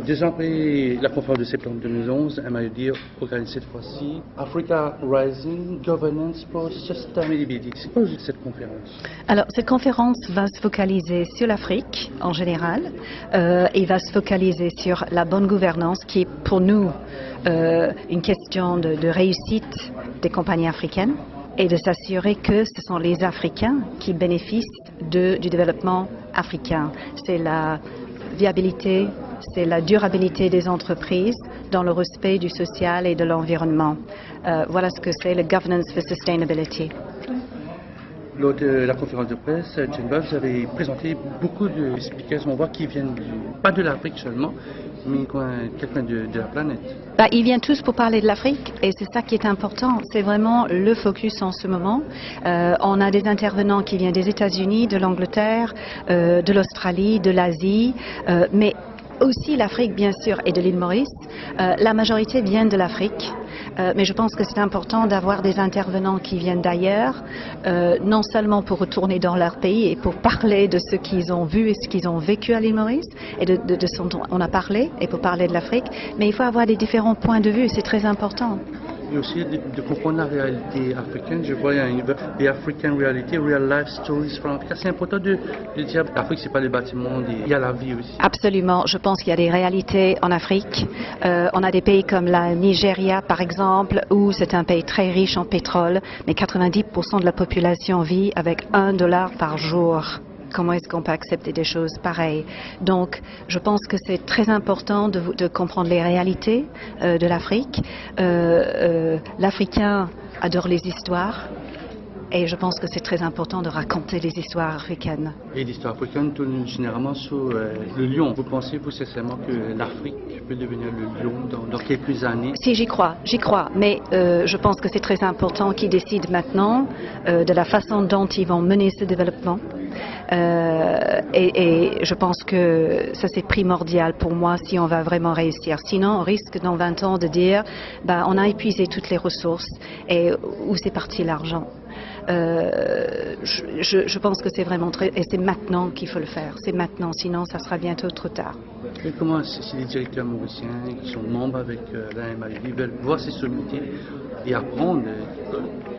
2 ans après la conférence de septembre 2011, MIOD organise cette fois-ci Africa Rising Governance for Sustainability. C'est quoi cette conférence? Alors, cette conférence va se focaliser sur l'Afrique en général et va se focaliser sur la bonne gouvernance qui est pour nous une question de réussite des compagnies africaines et de s'assurer que ce sont les Africains qui bénéficient du développement africain. C'est la viabilité, c'est la durabilité des entreprises dans le respect du social et de l'environnement. Voilà ce que c'est le Governance for Sustainability. Lors de la conférence de presse, Geneva, vous avez présenté beaucoup de speakers, on voit qui viennent pas de l'Afrique seulement, mais quelqu'un de la planète. Ils viennent tous pour parler de l'Afrique et c'est ça qui est important. C'est vraiment le focus en ce moment. On a des intervenants qui viennent des États-Unis, de l'Angleterre, de l'Australie, de l'Asie, mais aussi l'Afrique bien sûr et de l'île Maurice. La majorité viennent de l'Afrique. Mais je pense que c'est important d'avoir des intervenants qui viennent d'ailleurs, non seulement pour retourner dans leur pays et pour parler de ce qu'ils ont vu et ce qu'ils ont vécu à l'île Maurice et de ce dont on a parlé et pour parler de l'Afrique, mais il faut avoir des différents points de vue, c'est très important. Et aussi de comprendre la réalité africaine. Je vois The African Reality, Real Life Stories from Africa. C'est important de dire que l'Afrique, c'est pas les bâtiments, il y a la vie aussi. Absolument. Je pense qu'il y a des réalités en Afrique. On a des pays comme la Nigeria, par exemple, où c'est un pays très riche en pétrole, mais 90% de la population vit avec $1 par jour. Comment est-ce qu'on peut accepter des choses pareilles? Donc, je pense que c'est très important de comprendre les réalités de l'Afrique. L'Africain adore les histoires et je pense que c'est très important de raconter les histoires africaines. Et l'histoire africaine tourne généralement sur le lion. Vous pensez sincèrement que l'Afrique peut devenir le lion dans quelques années? Si, j'y crois, mais je pense que c'est très important qu'ils décident maintenant de la façon dont ils vont mener ce développement. Et je pense que ça c'est primordial pour moi si on va vraiment réussir. Sinon on risque dans 20 ans de dire on a épuisé toutes les ressources et où c'est parti l'argent. Je pense que c'est vraiment et c'est maintenant qu'il faut le faire. C'est maintenant, sinon ça sera bientôt trop tard. Et comment si les directeurs mauriciens qui sont membres avec la MIOD veulent voir ces sommités et apprendre,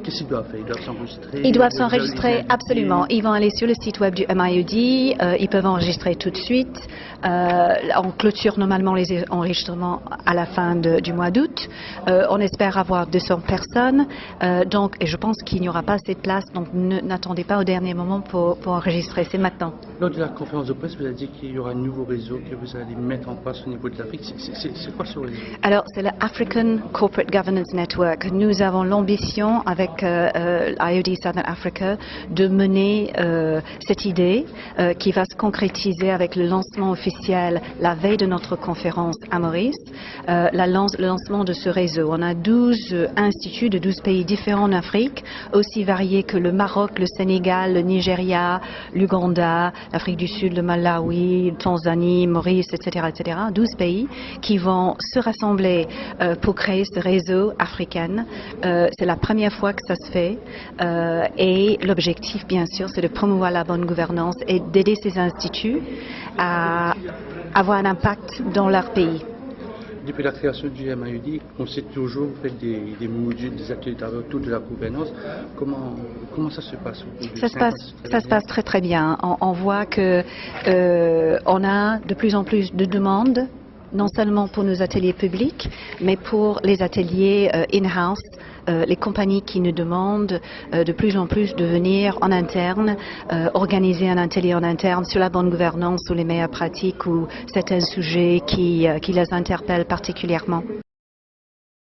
qu'est-ce qu'ils doivent faire? Ils doivent s'enregistrer? Ils doivent s'enregistrer, absolument. Ils vont aller sur le site web du MIOD, ils peuvent enregistrer tout de suite. On clôture normalement les enregistrements à la fin du mois d'août. On espère avoir 200 personnes. Et je pense qu'il n'y aura pas assez de place, donc n'attendez pas au dernier moment pour enregistrer, c'est maintenant. Lors de la conférence de presse, vous avez dit qu'il y aura un nouveau réseau que vous allez mettre en place au niveau de l'Afrique. C'est quoi ce réseau? Alors, c'est le African Corporate Governance Network. Nous avons l'ambition avec IOD Southern Africa de mener cette idée qui va se concrétiser avec le lancement officiel la veille de notre conférence à Maurice, le lancement de ce réseau. On a 12 instituts de 12 pays différents en Afrique, aussi variés que le Maroc, le Sénégal, le Nigeria, l'Ouganda, l'Afrique du Sud, le Malawi, la Tanzanie, Maurice, etc., etc. 12 pays qui vont se rassembler pour créer ce réseau africain. C'est la première fois que ça se fait et l'objectif, bien sûr, c'est de promouvoir la bonne gouvernance et d'aider ces instituts à avoir un impact dans leur pays. Depuis la création du MIOD, on sait toujours, vous faites des modules, des ateliers autour de la gouvernance. Comment ça se passe? Ça se passe très très bien. On voit que on a de plus en plus de demandes, non seulement pour nos ateliers publics, mais pour les ateliers in-house. Les compagnies qui nous demandent de plus en plus de venir en interne, organiser un atelier en interne sur la bonne gouvernance ou les meilleures pratiques ou certains sujets qui les interpellent particulièrement.